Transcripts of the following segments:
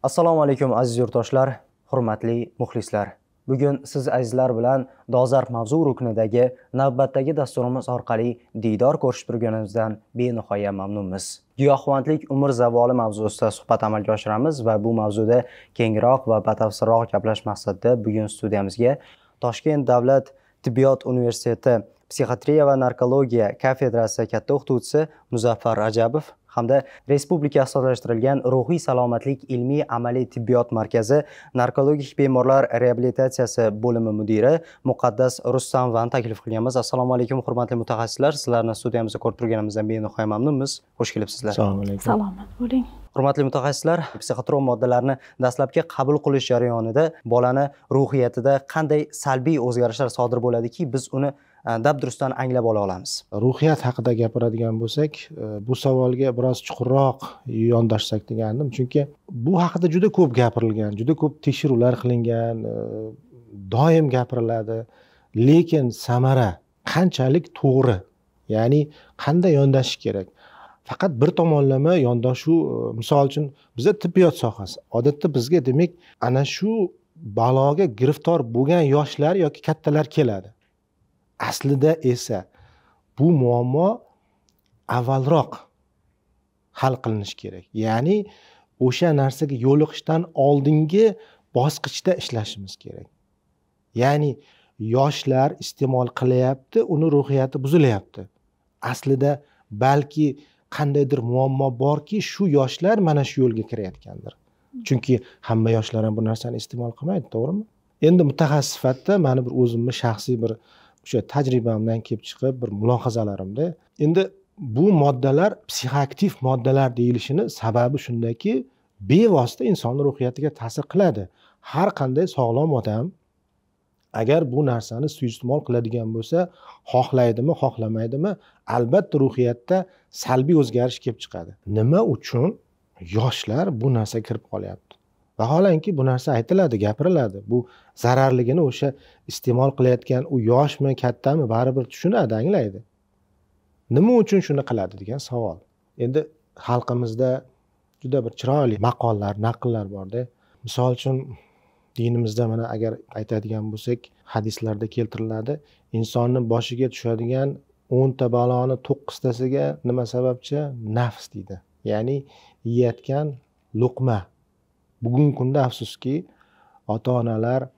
Assalomu alaykum aziz yurtdoshlar, hurmatli muxlislar. Bugun siz azizlar bilan dolzarb mavzu ruknidagi navbatdagi dasturimiz orqali diydor ko'rishib turganimizdan benihoya mamnunmiz. Giyohvandlik umr zavoli mavzusida suhbat amalga oshiramiz va bu mavzuda kengroq va batafsilroq gaplash maqsadida bugun studiyamizga Toshkent davlat tibbiyot universiteti psixiatriya va narkologiya kafedrasi katta o'qituvchisi Muzaffar Rajabov hamda Respublika ixtisoslashtirilgan ruhiy salomatlik ilmiy amaliy tibbiyot markazi narkologik bemorlar reabilitatsiyasi bo'limi mudiri Muqaddas Rustamovani taklif qilganmiz. Assalomu alaykum hurmatli mutaxassislar. Sizlarni studiyamizda ko'rib turganimizdan benihoya mamnunmiz. Xush kelibsizlar. Assalomu alaykum. Salomat bo'ling. Hurmatli mutaxassislar, psixotrop moddalarni dastlabki qabul qilish jarayonida bolani ruhiyatida qanday salbiy o'zgarishlar sodir bo'ladiki, biz uni dabdurustdan anglab ola olamiz? Ruhiyat haqida gapiradigan bo'lsak, bu savolga biroz chuqurroq yondashsak degandim. Chunki bu haqida juda ko'p gapirilgan, juda ko'p tekshiruvlar qilingan, doim gapiriladi, lekin samara qanchalik to'g'ri, ya'ni qanday yondashish kerak? Faqat bir tomonlama yondashuv, misol uchun bizda tibbiyot sohasi, odatda bizga demak ana shu baloga giriftor bo'lgan yoshlar yoki kattalar keladi. Aslida esa bu muammo avvalroq hal qilinishi kerak. Ya'ni o'sha narsaga yo'liqishdan oldingi bosqichda ishlashimiz kerak. Ya'ni yoshlar iste'mol qilyapti, uni ruhiyati buzilyapti. Aslida balki qandaydir muammo borki, shu yoshlar mana shu yo'lga kirayotgandir. Chunki hamma yoshlar ham bu narsani iste'mol qilmaydi, to'g'rimi? Endi mutaxassis sifatida meni bir o'zimni shaxsiy bir o'sha tajribamdan kelib chiqib bir mulohazalarimda, endi bu moddalar psixoaktiv moddalar deyilishini sababi shundaki, bevosita inson ruhiyatiga ta'sir qiladi. Har qanday sog'lom odam agar bu narsani suiiste'mol qiladigan bo'lsa, xohlaydimi, xohlamaydimi, albatta ruhiyatda salbiy o'zgarish kelib chiqadi. Nima uchun yoshlar bu narsaga kirib qolyapti? Vaholanki bu narsa aytiladi, gapiriladi. Bu zararligini o'sha iste'mol qilayotgan u yoshmi, kattami baribir tushunadi, anglaydi. Nima uchun shuni qiladi degan savol. Endi xalqimizda juda bir chiroyli maqollar, naqllar bor-da. Misol uchun dinimizda mana agar aytadigan bo'lsak, hadislarda keltiriladi, insonning boshiga tushadigan 10 ta baloni 9 tasiga nima sababchi? Nafs deydi. Ya'ni yeyotgan luqma. Bugungi kunda afsuski ota-onalar,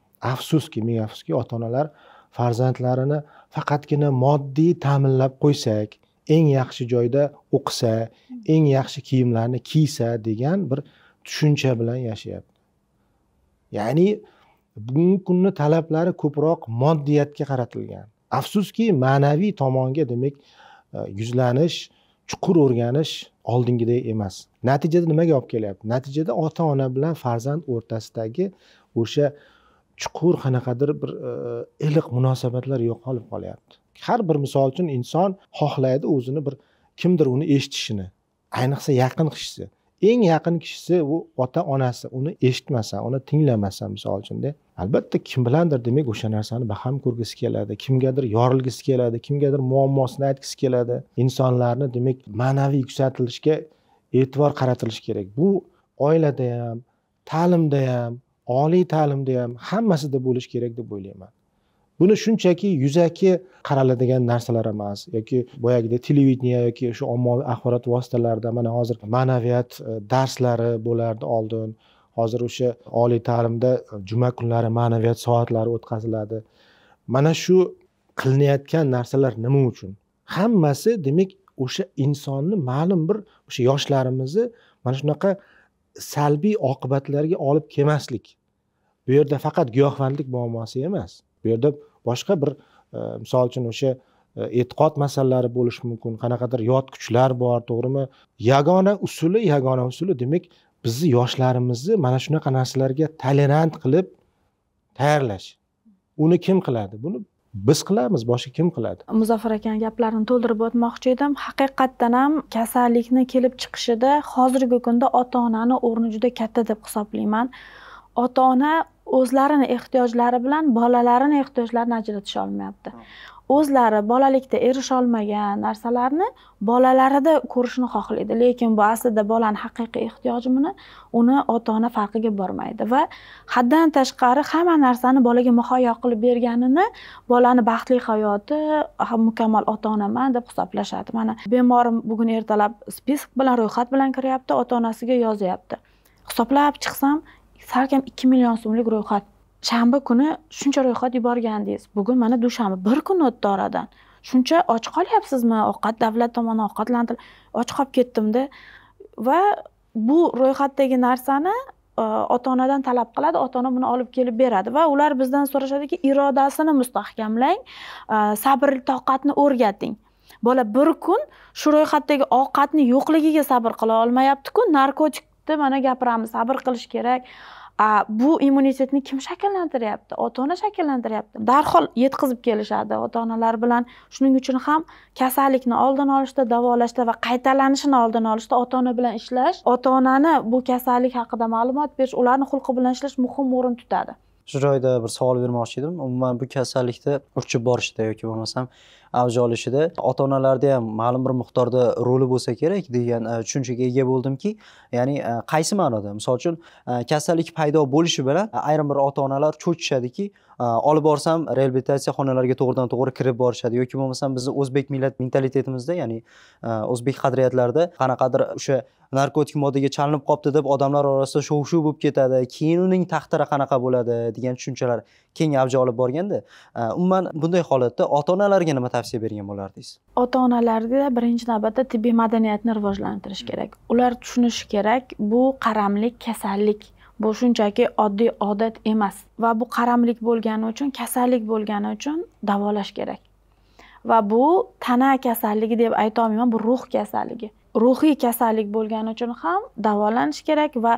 ming afsuski ota-onalar farzandlarini faqatgina moddiy ta'minlab qo'ysak, eng yaxshi joyda o'qisa, eng yaxshi kiyimlarni kiysa degan bir tushuncha bilan yashayapti. Ya'ni bugungi kunning talablari ko'proq moddiyatga qaratilgan. Afsuski ma'naviy tomonga demak yuzlanish, chuqur o'rganish oldingidek emas. Natijada nimaga olib kelyapti? Natijada ota-ona bilan farzand o'rtasidagi o'sha chuqur qanaqadir bir iliq munosabatlar yo'qolib qolyapti. Har bir misol uchun inson xohlaydi o'zini bir kimdir uni eshitishini, ayniqsa yaqin kishisi. Eng yaqin kishisi u ota-onasi, uni eshitmasa, uni tinglamasa misol uchun-da, albatta kim bilandir demak o'sha narsani baham ko'rgisi keladi, kimgadir yorilgisi keladi, kimgadir muammosini aytgisi keladi. Insonlarni demak ma'naviy yuksaltirishga e'tibor qaratilishi kerak. Bu oilada ham, ta'limda ham, oliy ta'limda ham hammasida bo'lishi kerak deb o'ylayman. Buni shunchaki yuzaki qaraladigan narsalar emas yoki boyagidek televideniya yoki o'sha ommaviy axborot vositalarida mana hozir ma'naviyat darslari bo'lardi oldin. Hozir o'sha oliy ta'limda juma kunlari ma'naviyat soatlari o'tkaziladi. Mana shu qilinayotgan narsalar nima uchun? Hammasi demak o'sha insonni ma'lum bir o'sha yoshlarimizni mana shunaqa salbiy oqibatlarga olib kelmaslik. Bu yerda faqat giyohvandlik muammosi emas. Bu yerda boshqa bir misol uchun o'sha e'tiqod masalalari bo'lishi mumkin, qanaqadir yot kuchlar bor, to'g'rimi? Yagona usuli demak bizni yoshlarimizni mana shunaqa narsalarga tolerant qilib tayyorlash. Uni kim qiladi? Buni biz qilamiz, boshqa kim qiladi? Muzaffar akaning gaplarini to'ldirib o'tmoqchi edim. Haqiqatdan ham kasallikni kelib chiqishida hozirgi kunda ota-onani o'rni juda katta deb hisoblayman. Ota-ona o'zlarini ehtiyojlari bilan bolalarini ehtiyojlarini ajratisha olmayapti. o'zlari bolalikda erisha olmagan narsalarni bolalarida ko'rishni xohlaydi, lekin bu aslida bolani haqiqiy ehtiyojini uni ota-ona farqiga bormaydi va haddan tashqari hamma narsani bolaga muhayyo qilib berganini bolani baxtli hayoti, mukammal ota-onaman deb hisoblashadi. Mana bemorim bugun ertalab spisk bilan, ro'yxat bilan kiryapti, ota-onasiga yozyapti. Hisoblab chiqsam, salkam 2 million so'mlik ro'yxat. Shanba kuni shuncha ro'yxat yuborgandingiz. Bugun mana dushanba, bir kun o'tdi oradan. Shuncha och qolyapsizmi? Ovqat davlat tomonidan ovqatlantirib, och qolib ketdimda va bu ro'yxatdagi narsani ota-onadan talab qiladi, ota-ona buni olib kelib beradi va ular bizdan so'rashadiki, irodasini mustahkamlang, sabr, toqatni o'rgating. Bola bir kun shu ro'yxatdagi ovqatni yo'qligiga sabr qila olmayapti-ku, narkotikni mana gapiramiz, sabr qilish kerak. Bu immunitetni kim shakllantiryapti? Ota-ona shakllantiryapti. Darhol yetkazib kelishadi ota-onalar bilan. Shuning uchun ham kasallikni oldini olishda, davolashda va qaytalanishini oldini olishda ota-ona bilan ishlash, ota-onani bu kasallik haqida ma'lumot berish, ularni xulqi bilan ishlash muhim o'rin tutadi. Shu joyda bir savol bermoqchi edim. Umuman bu kasallikda urchib borishda yoki bo'lmasam avj olishida ota-onalarda ham ma'lum bir miqdorda roli bo'lsa kerak degan tushunchaga ega bo'ldimki, ya'ni qaysi ma'noda? Misol uchun kasallik paydo bo'lishi bilan ayrim bir ota-onalar cho'chishadiki, olib borsam reabilitatsiya xonalariga to'g'ridan-to'g'ri kirib borishadi yoki bo'lmasam bizning o'zbek millat mentalitetimizda, ya'ni o'zbek qadriyatlarida qanaqadir o'sha narkotik moddaga chalinib qolibdi deb odamlar orasida shov-shuv bo'lib ketadi. Keyin uning taqdiri qanaqa bo'ladi degan tushunchalar keng avj olib borganda, umuman bunday holatda ota-onalarga nima tavsiya bergan bo'lardingiz? Ota-onalarga birinchi navbatda tibbiy madaniyatni rivojlantirish kerak. Ular tushunishi kerak, bu qaramlik, kasallik. Bu shunchaki oddiy odat emas va bu qaramlik bo'lgani uchun, kasallik bo'lgani uchun davolash kerak. Va bu tana kasalligi deb ayta olmayman, bu ruh kasalligi. Ruhiy kasallik bo'lgani uchun ham davolanish kerak va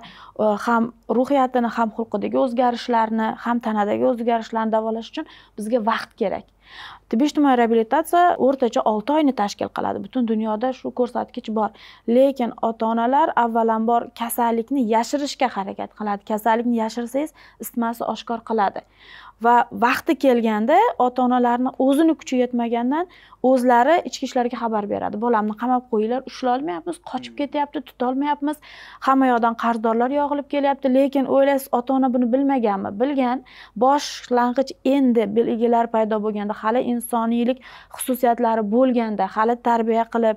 ham ruhiyatini, ham xulqidagi o'zgarishlarni, ham tanadagi o'zgarishlarni davolash uchun bizga vaqt kerak. Tibbiy ijtimoiy reabilitatsiya o'rtacha 6 oyni tashkil qiladi. Butun dunyoda shu ko'rsatkich bor. Lekin ota-onalar avvalambor kasallikni yashirishga harakat qiladi. Kasallikni yashirsangiz, isitmasi oshkor qiladi. Va vaqti kelganda ota-onalarni o'zini kuchi yetmagandan o'zlari ichki ishlarga xabar beradi. Bolamni qamab qo'yinglar, ushlay olmayapmiz, qochib ketyapti, tuta olmayapmiz. Hamma yoqdan qarzdorlar yog'ilib kelyapti, lekin o'ylaysiz, ota-ona buni bilmaganmi? Bilgan. Boshlang'ich endi belgilar paydo bo'lganda, hali insoniylik xususiyatlari bo'lganda, hali tarbiya qilib,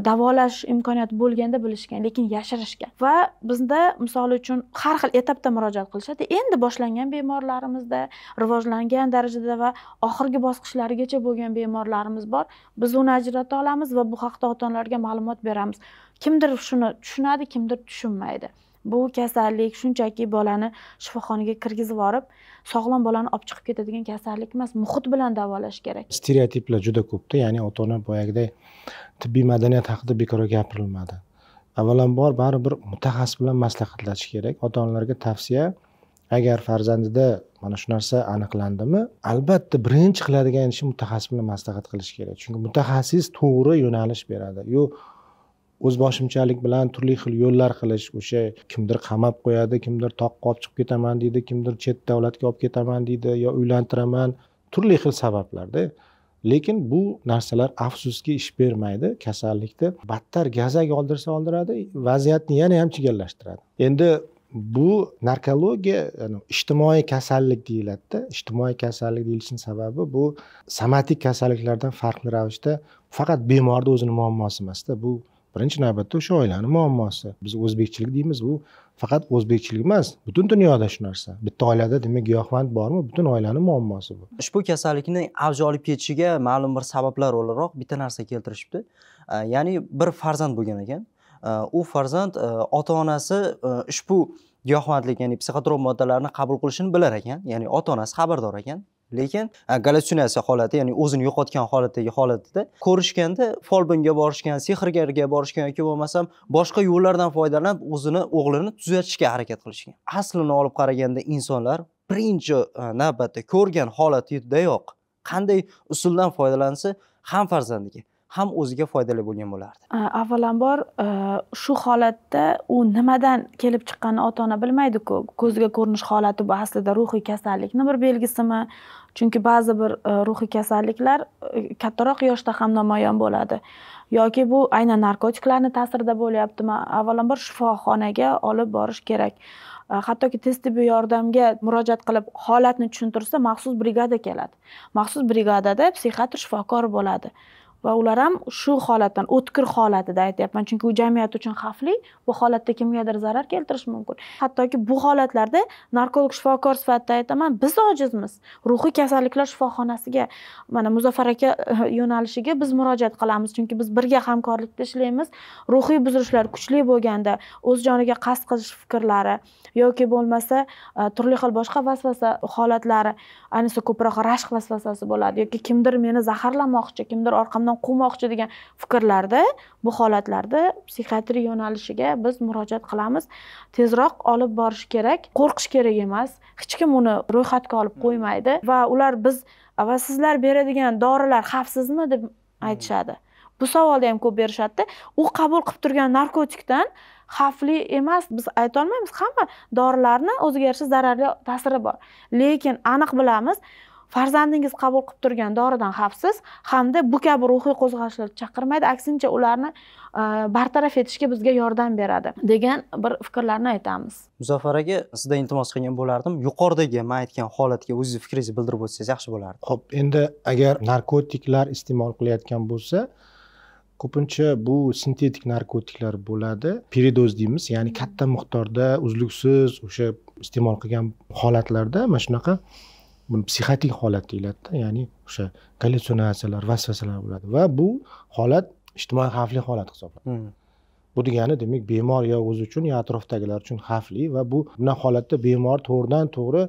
davolash imkoniyati bo'lganda bilishgan, lekin yashirishgan. Va bizda misol uchun har xil etapda murojaat qilishadi. Endi boshlangan bemorlarimizda, rivojlangan darajada va oxirgi bosqichlarigacha bo'lgan bemorlarimiz bor. Biz uni ajrata olamiz va bu haqda ota-onalarga ma'lumot beramiz. Kimdir shuni tushunadi, kimdir tushunmaydi. Bu kasallik shunchaki bolani shifoxonaga kirgizib borib, sog'lom bolani olib chiqib ketadigan kasallik emas, muhit bilan davolash kerak. Stereotiplar juda ko'pda, ya'ni ota-ona boyagidek tibbiy madaniyat haqida bekorga gapirilmadi. Avvalambor baribir mutaxassis bilan maslahatlashish kerak. Ota-onalarga tavsiya, agar farzandida mana shu narsa aniqlandimi, albatta birinchi qiladigan ishi mutaxassis bilan maslahat qilish kerak. Chunki mutaxassis to'g'ri yo'nalish beradi. O'zboshimchalik bilan turli xil yo'llar qilish, o'sha kimdir qamab qo'yadi, kimdir toqqa olib chiqib ketaman deydi, kimdir chet davlatga olib ketaman deydi, yo uylantiraman, turli xil sabablarda. Lekin bu narsalar afsuski ish bermaydi. Kasallikni battar gazak oldiradi, vaziyatni yana ham chigallashtiradi. Endi bu narkologiya, ya'ni ijtimoiy kasallik deyiladi-da. Ijtimoiy kasallik deyilishining sababi bu somatik kasalliklardan farqli ravishda faqat bemorning o'zining muammosi emas-da. Bu birinchi navbatda o'sha oilaning muammosi. Biz o'zbekchilik deymiz, bu faqat o'zbekchilik emas, butun dunyoda shu narsa. Bitta oilada demak giyohvand bormi, butun oilaning muammosi bu. Ushbu kasallikning avj olib ketishiga ma'lum bir sabablar o'laroq bitta narsa keltirishibdi. Ya'ni bir farzand bo'lgan ekan. U farzand ota-onasi ushbu giyohvandlik, ya'ni psixotrop moddalarni qabul qilishini bilar ekan, ya'ni ota-onasi xabardor ekan. Lekin gallyutsinatsiya holati, ya'ni o'zini yo'qotgan holatdagi holatida ko'rishganda folbinga borishgan, sehrgarga borishgan yoki bo'lmasam boshqa yo'llardan foydalanib o'zini o'g'lini tuzatishga harakat qilishgan. Aslini olib qaraganda insonlar birinchi navbatda ko'rgan holatidayoq qanday usuldan foydalansa ham farzandiga, ham o'ziga foydali bo'lgan bo'lardi? Avvalambor shu holatda u nimadan kelib chiqqanini ota-ona bilmaydi-ku. Ko'zga ko'rinish holati bu aslida ruhiy kasallikning bir belgisimi? Chunki ba'zi bir ruhiy kasalliklar kattaroq yoshda ham namoyon bo'ladi. Yoki bu aynan narkotiklarning ta'sirida bo'lyaptimi? Avvalambor shifoxonaga olib borish kerak. Hattoki tez tibbiy yordamga murojaat qilib holatni tushuntirsa, maxsus brigada keladi. Maxsus brigadada psixiatr shifokor bo'ladi. Va ular ham shu holatdan, o'tkir holatida aytyapman, chunki u jamiyat uchun xavfli, bu holatda kimgadir zarar keltirishi mumkin. Hattoki bu holatlarda narkolog shifokor sifatida aytaman, biz ojizmiz. Ruhiy kasalliklar shifoxonasiga, mana Muzaffar aka yo'nalishiga biz murojaat qilamiz, chunki biz birga hamkorlikda ishlaymiz. Ruhiy buzilishlar kuchli bo'lganda o'z joniga qasd qilish fikrlari yoki bo'lmasa turli xil boshqa vasvasa holatlari, ayniqsa ko'proq rashq vasvasasi bo'ladi yoki kimdir meni zaharlamoqchi, kimdir orqamdan quvmoqchi degan fikrlarda, bu holatlarda psixiatriya yo'nalishiga biz murojaat qilamiz. Tezroq olib borish kerak, qo'rqish kerak emas. Hech kim uni ro'yxatga olib qo'ymaydi va ular biz va sizlar beradigan dorilar xavfsizmi deb aytishadi. Bu savolda ham ko'p berishadi. U qabul qilib turgan narkotikdan xavfli emas, biz ayta olmaymiz. Hamma dorilarni o'ziga yarasha zararli ta'siri bor. Lekin aniq bilamiz, farzandingiz qabul qilib turgan doridan xavfsiz hamda bu kabi ruhiy qo'zg'alishlar chaqirmaydi, aksincha ularni bartaraf etishga bizga yordam beradi degan bir fikrlarni aytamiz. Muzaffar aka, sizdan iltimos qilgan bo'lardim. Yuqoridagi men aytgan holatga o'zingiz fikringizni bildirib o'tsangiz yaxshi bo'lardi. Xo'p, endi agar narkotiklar iste'mol qilayotgan bo'lsa, ko'pincha bu sintetik narkotiklar bo'ladi. Peridoz deymiz, ya'ni katta miqdorda uzluksiz o'sha iste'mol qilgan holatlarda mana shunaqa buni psixotik holat deyiladi, ya'ni o'sha gallyutsinatsiyalar, vasvasalar bo'ladi va bu holat ijtimoiy xavfli holat hisoblanadi. Bu degani demak bemor yo o'zi uchun yo atrofdagilar uchun xavfli va bunday holatda bemor to'g'ridan to'g'ri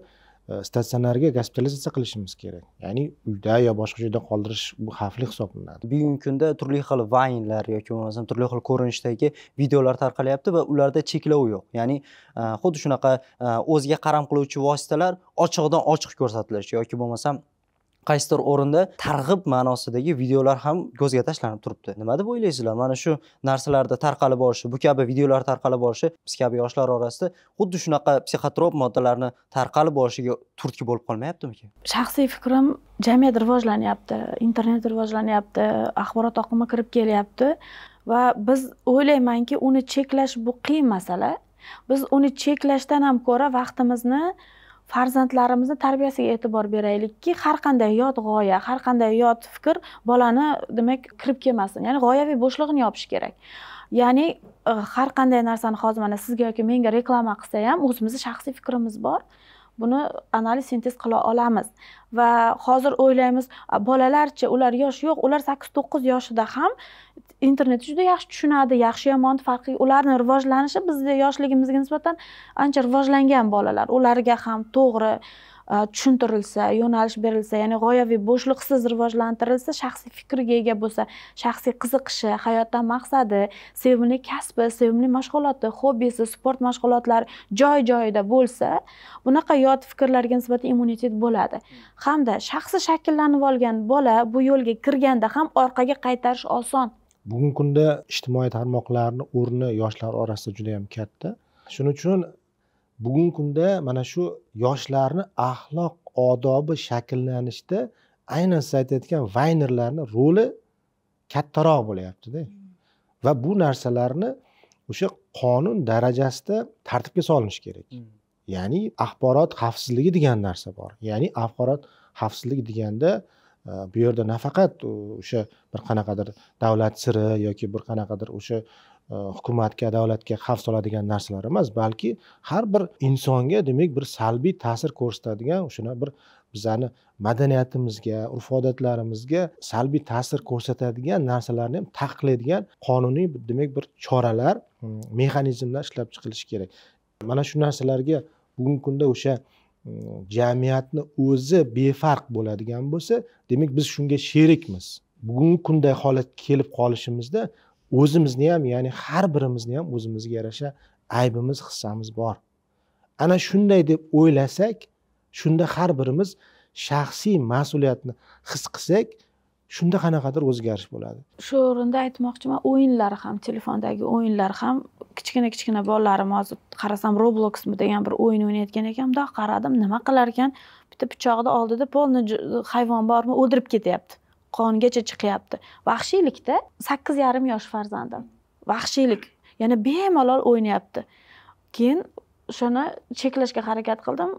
statsionarga gospitalizatsiya qilishimiz kerak. Ya'ni uyda yo boshqa joyda qoldirish bu xavfli hisoblanadi. Bugungi kunda turli xil vaynlar yoki bo'lmasam turli xil ko'rinishdagi videolar tarqalyapti va ularda cheklov yo'q. Ya'ni xuddi shunaqa o'ziga qaram qiluvchi vositalar ochiqdan ochiq ko'rsatilishi yoki bo'lmasam qaysidir o'rinda targ'ib ma'nosidagi videolar ham ko'zga tashlanib turibdi. Nima deb o'ylaysizlar? Mana shu narsalarda tarqalib borishi, bu kabi videolar tarqalib borishi biz kabi yoshlar orasida xuddi shunaqa psixotrop moddalarni tarqalib borishiga turtki bo'lib qolmayaptimi? Shaxsiy fikrim, jamiyat rivojlanyapti, internet rivojlanyapti, axborot oqimi kirib kelyapti va biz o'ylaymanki, uni cheklash bu qiyin masala. Biz uni cheklashdan ham ko'ra vaqtimizni farzandlarimizni tarbiyasiga e'tibor beraylikki, har qanday yot g'oya, har qanday yot fikr bolani demak kirib kelmasin. Ya'ni g'oyaviy bo'shlig'ini yopish kerak. Ya'ni har qanday narsani hozir mana sizga yoki menga reklama qilsa ham o'zimizning shaxsiy fikrimiz bor. Buni analiz sintez qila olamiz. Va hozir o'ylaymiz, bolalarchi, ular yosh yo'q, ular 8-9 yoshida ham internetni juda yaxshi tushunadi, yaxshi yomon farqi, ularning rivojlanishi bizning yoshligimizga nisbatan ancha rivojlangan bolalar. Ularga ham to'g'ri tushuntirilsa, yo'nalish berilsa, ya'ni g'oyaviy bo'shliqsiz rivojlantirilsa, shaxsiy fikriga ega bo'lsa, shaxsiy qiziqishi, hayotdan maqsadi, sevimli kasbi, sevimli mashg'uloti, hobbisi, sport mashg'ulotlari joy-joyida bo'lsa, bunaqa yot fikrlarga nisbatan immunitet bo'ladi. Hamda shaxsi shakllanib olgan bola bu yo'lga kirganda ham orqaga qaytarish oson. Bugungi kunda ijtimoiy tarmoqlarning o'rni yoshlar orasida juda ham katta. Shuning uchun bugungi kunda mana shu yoshlarni axloq odobi shakllanishda aynan siz aytayotgan vaynerlarning roli kattaroq bo'lyapti-da. Va bu narsalarni o'sha qonun darajasida tartibga solinish kerak. Ya'ni axborot xavfsizligi degan narsa bor. Ya'ni axborot xavfsizligi deganda bu yerda nafaqat o'sha bir qanaqadir davlat siri yoki bir qanaqadir o'sha hukumatga, davlatga xavf soladigan narsalar emas, balki har bir insonga demak bir salbiy ta'sir ko'rsatadigan o'shana bir bizani madaniyatimizga, urf-odatlarimizga salbiy ta'sir ko'rsatadigan narsalarni ham taqiqlaydigan qonuniy demak bir choralar, mexanizmlar ishlab chiqilishi kerak. Mana shu narsalarga bugungi kunda o'sha jamiyatni o'zi befarq bo'ladigan bo'lsa, demak biz shunga sherikmiz. Bugungi kunda holat kelib qolishimizda o'zimizni ham, ya'ni har birimizni ham o'zimizga yarasha aybimiz, hissamiz bor. Ana shunday deb o'ylasak, shunda har birimiz shaxsiy mas'uliyatni his qilsak, shunda qanaqadir o'zgarish bo'ladi. Shu o'rinda aytmoqchiman, o'yinlar ham, telefondagi o'yinlar ham kichkina bolalarim hozir qarasam Robloxmi degan bir o'yin o'ynayotgan ekan, bundoq qaradim, nima qilar ekan, bitta pichoqni oldida polni hayvon bormi o'ldirib ketyapti. Qongacha chiqyapti. Vahshiylikda 8,5 yosh farzandim. Vahshiylik. Yana bemalol o'ynayapti. Keyin shuni cheklashga harakat qildim,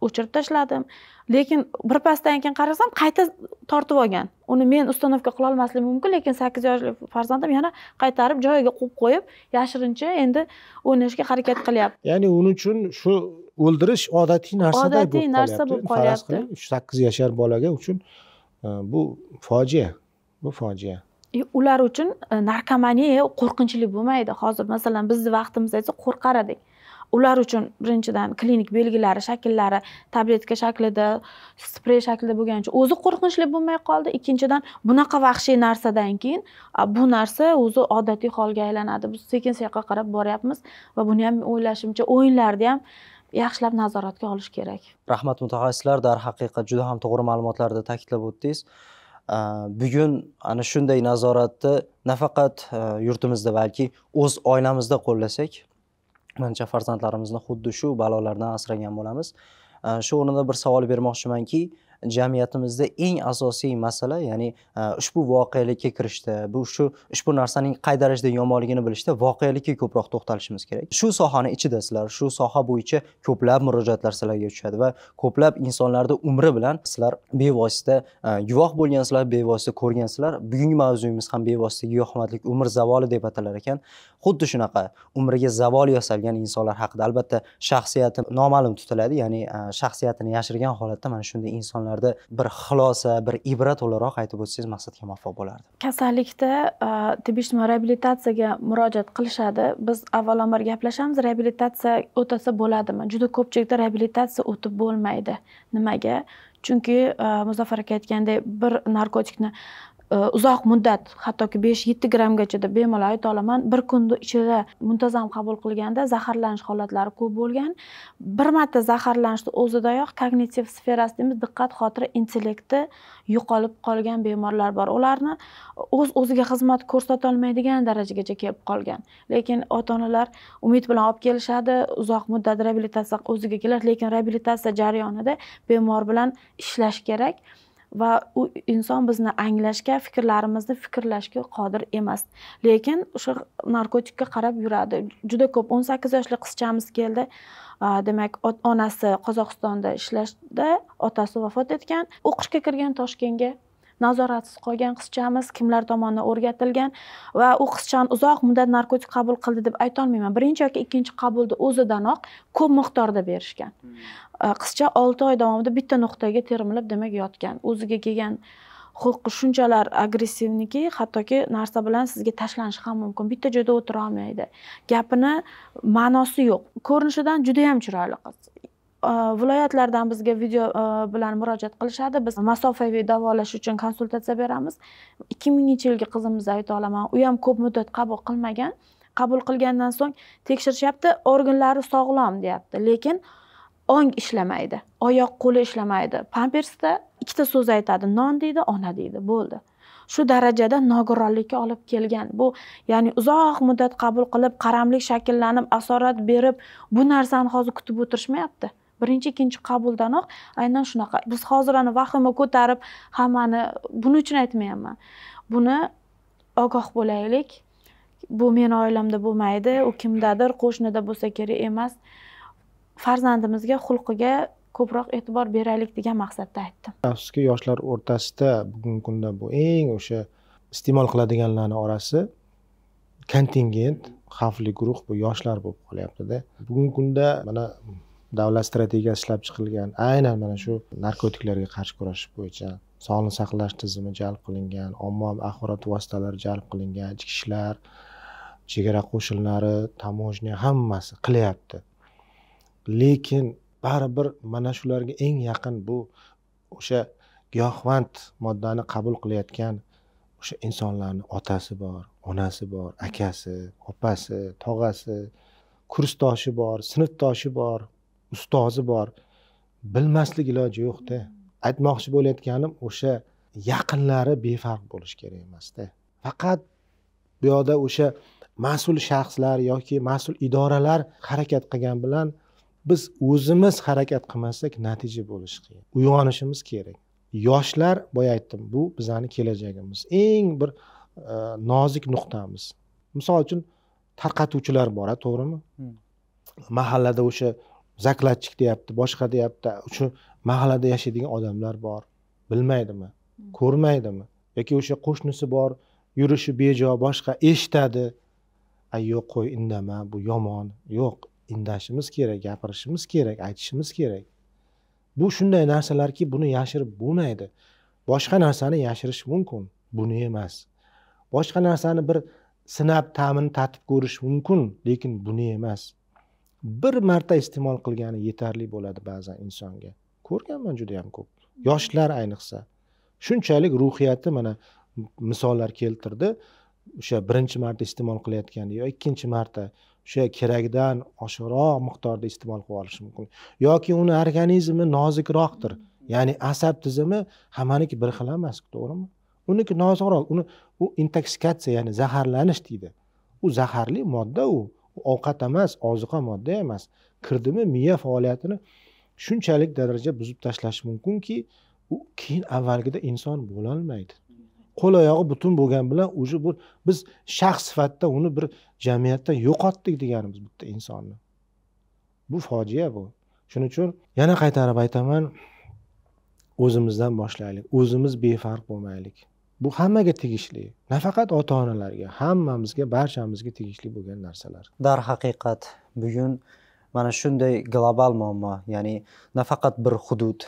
o'chirib tashladim. Lekin bir pasdan keyin qarasam, qayta tortib olgan. Uni men uстановка qila olmasligim mumkin, lekin 8 yoshli farzandim yana qaytarib joyiga qo'yib qo'yib, yashirincha endi o'ynashga harakat qilyapti. Ya'ni uning uchun shu o'ldirish odatiy narsaday bo'lib qolyapti. Odatiy narsa bo'lib qolyapti. 8 yashar bolaga uchun bu fojia. Bu fojia. Ular uchun narkomaniya qo'rqinchli bo'lmaydi. Hozir masalan bizning vaqtimizda esa qo'rqar edik. Ular uchun birinchidan klinik belgilari, shakllari tabletka shaklida, sprey shaklida bo'lgani uchun o'zi qo'rqinchli bo'lmay qoldi. Ikkinchidan, bunaqa vahshiy narsadan keyin bu narsa o'zi odatiy holga aylanadi. Biz sekin-sekin qarab boryapmiz va buni ham o'ylashimcha o'yinlarni ham yaxshilab nazoratga olish kerak. Rahmat mutaxassislar, darhaqiqat juda ham to'g'ri ma'lumotlarni ta'kidlab o'tdingiz. Bugun ana shunday nazoratni nafaqat yurtimizda, balki o'z oilamizda qo'llasak, menimcha farzandlarimizni xuddi shu balolardan asragan bo'lamiz. Shu o'rinda bir savol bermoqchimanki, jamiyatimizda eng asosiy masala, ya'ni ushbu voqelikka kirishda, ushbu narsaning qay darajada yomonligini bilishda voqelikka ko'proq to'xtalishimiz kerak. Shu sohani ichida sizlar, shu soha bo'yicha ko'plab murojaatlar sizlarga tushadi va ko'plab insonlarda umri bilan sizlar bevosita guvoh bo'lgansizlar, bevosita ko'rgansizlar. Bugungi mavzuyimiz ham bevosita giyohvandlik umr zavoli deb atalar ekan. Xuddi shunaqa umriga zavol yasalgan insonlar haqida albatta shaxsiyati noma'lum tutiladi, ya'ni shaxsiyatini yashirgan holatda mana shunday insonlarda bir xulosa, bir ibrat o'laroq aytib o'tsangiz maqsadga muvaffaq bo'lardi. Kasallikda tibbiy ijtimoiy reabilitatsiyaga murojaat qilishadi. Biz avvalambor gaplashamiz, reabilitatsiya o'tasa bo'ladimi? Juda ko'pchilikda reabilitatsiya o'tib bo'lmaydi. Nimaga? Chunki Muzaffar aka aytgandek, bir narkotikni uzoq muddat, hattoki 5-7 grammgacha bemalol ayta olaman, bir kunda ichida muntazam qabul qilganda zaharlanish holatlari ko'p bo'lgan. Bir marta zaharlanishning o'zidayoq kognitiv sferasi deymiz, diqqat, xotira, intellekti yo'qolib qolgan bemorlar bor. Ularni o'ziga xizmat ko'rsata olmaydigan darajagacha kelib qolgan. Lekin ota-onalar umid bilan olib kelishadi, uzoq muddat reabilitatsiya o'ziga keladi, lekin reabilitatsiya jarayonida bemor bilan ishlash kerak. Va u inson bizni anglashga, fikrlarimizni fikrlashga qodir emas. Lekin o'sha narkotikka qarab yuradi. Juda ko'p 18 yoshli qizchamiz keldi. Demak, onasi Qozog'istonda ishlashda, otasi vafot etgan. O'qishga kirgan Toshkentga. Nazoratsiz qolgan qizchamiz, kimlar tomonidan o'rgatilgan va u qizchani uzoq muddat narkotik qabul qildi deb ayta olmayman. Birinchi yoki ikkinchi qabulda o'zidanoq ko'p miqdorda berishgan. Qizcha 6 oy davomida bitta nuqtaga termilib demak yotgan. O'ziga kelgan xulqi shunchalar agressivniki, hattoki narsa bilan sizga tashlanishi ham mumkin. Bitta joyda o'tira olmaydi. Gapini ma'nosi yo'q. Ko'rinishidan juda ham chiroyli qiz. Viloyatlardan bizga video bilan murojaat qilishadi. Biz masofaviy davolash uchun konsultatsiya beramiz. 2000-yilgi qizimizni ayta olaman. U ham ko'p muddat qabul qilmagan. Qabul qilgandan so'ng tekshirishyapti, organlari sog'lom deyapti, lekin ong ishlamaydi, oyoq qo'li ishlamaydi. Pampersda ikkita so'z aytadi, non deydi, ona deydi, bo'ldi. Shu darajada nogironlikka olib kelgan. Bu ya'ni uzoq muddat qabul qilib, qaramlik shakllanib, asorat berib, bu narsani hozir kutib o'tirishmayapti. Birinchi, ikkinchi qabuldanoq aynan shunaqa. Biz hozir ana vahima ko'tarib, hammani buning uchun aytmayapman. Buni ogoh bo'laylik. Bu meni oilamda bo'lmaydi, u kimdadir, qo'shnida bo'lsa kerak emas. Farzandimizga, xulqiga ko'proq e'tibor beraylik degan maqsadda aytdim. Afsuski, yoshlar o'rtasida bugungi kunda bu eng o'sha iste'mol qiladiganlarning orasi kontingent, xavfli guruh bu yoshlar bo'lib qolyapti-da. Bugungi kunda mana davlat strategiyasi ishlab chiqilgan, aynan mana shu narkotiklarga qarshi kurashish bo'yicha sog'liqni saqlash tizimi jalb qilingan, ommaviy axborot vositalari jalb qilingan, ichki ishlar, chegara qo'shinlari, tamojniya hammasi qilyapti. Lekin baribir mana shularga eng yaqin bu o'sha giyohvand moddani qabul qilayotgan o'sha insonlarning otasi bor, onasi bor, akasi, opasi, tog'asi, kursdoshi bor, sinfdoshi bor, ustozi bor. Bilmaslik iloji yo'q-da. Aytmoqchi bo'layotganim o'sha yaqinlari befarq bo'lishi kerak emasda. Faqat bu yoqda o'sha mas'ul shaxslar yoki mas'ul idoralar harakat qilgan bilan biz o'zimiz harakat qilmasak natija bo'lishi qiyin. Uyg'onishimiz kerak. Yoshlar, boya aytdim, bu bizani kelajagimiz. Eng bir nozik nuqtamiz. Misol uchun tarqatuvchilar bor, to'g'rimi? Mahallada o'sha zakladchik deyapti, boshqa deyapti. O'sha mahallada yashaydigan odamlar bor. Bilmaydimi? Ko'rmaydimi? Yoki o'sha qo'shnisi bor, yurishi bejo, boshqa eshitadi. Yo'q, qo'y, indama, bu yomon. Yo'q, indashimiz kerak, gapirishimiz kerak, aytishimiz kerak. Bu shunday narsalarki, buni yashirib bo'lmaydi. Boshqa narsani yashirish mumkin, buni emas. Boshqa narsani bir sinab ta'min tatib ko'rish mumkin, lekin buni emas. Bir marta iste'mol qilgani yetarli bo'ladi ba'zan insonga. Ko'rganman juda ham ko'p. Yoshlar ayniqsa. Shunchalik ruhiyati mana misollar keltirdi. O'sha birinchi marta iste'mol qilayotganda yoki ikkinchi marta o'sha kerakdan oshiqroq miqdorda iste'mol qilib olish mumkin. Yoki uni organizmi nozikroqdir. Ya'ni asab tizimi hammaniki bir xil emas, to'g'rimi? Uniki nozikroq, u intoksikatsiya, ya'ni zaharlanish deydi. U zaharli modda u ovqat emas, ozuqa modda emas. Kirdimi miya faoliyatini shunchalik darajada buzib tashlashi mumkinki, u keyin avvalgida inson bo'la olmaydi. Qo'l oyog'i butun bo'lgan bilan o'sha biz shaxs sifatida uni bir jamiyatdan yo'qotdik deganimiz bitta insonni. Bu fojia bu. Shuning uchun yana qaytarib aytaman, o'zimizdan boshlaylik. O'zimiz befarq bo'lmaylik. Bu hammaga tegishli. Nafaqat ota-onalarga, hammamizga, barchamizga tegishli bo'lgan narsalar. Darhaqiqat, bugun mana shunday global muammo, ya'ni nafaqat bir hudud,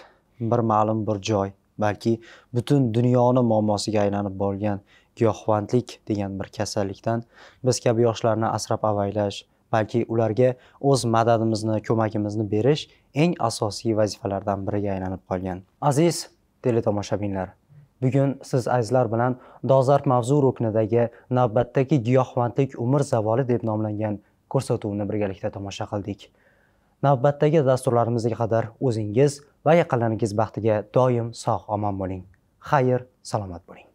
bir ma'lum bir joy, balki butun dunyoni muammosiga aylanib bo'lgan giyohvandlik degan bir kasallikdan biz kabi yoshlarni asrab-avaylash, balki ularga o'z madadimizni, ko'magimizni berish eng asosiy vazifalardan biriga aylanib qolgan. Aziz teletomoshabinlar, bugun siz azizlar bilan dolzarb mavzu ruknidagi navbatdagi giyohvandlik umr zavoli deb nomlangan ko'rsatuvni birgalikda tomosha qildik. Navbatdagi dasturlarimizga qadar o'zingiz va yaqinlaringiz baxtiga doim sog'-omon bo'ling. Xayr, salomat bo'ling.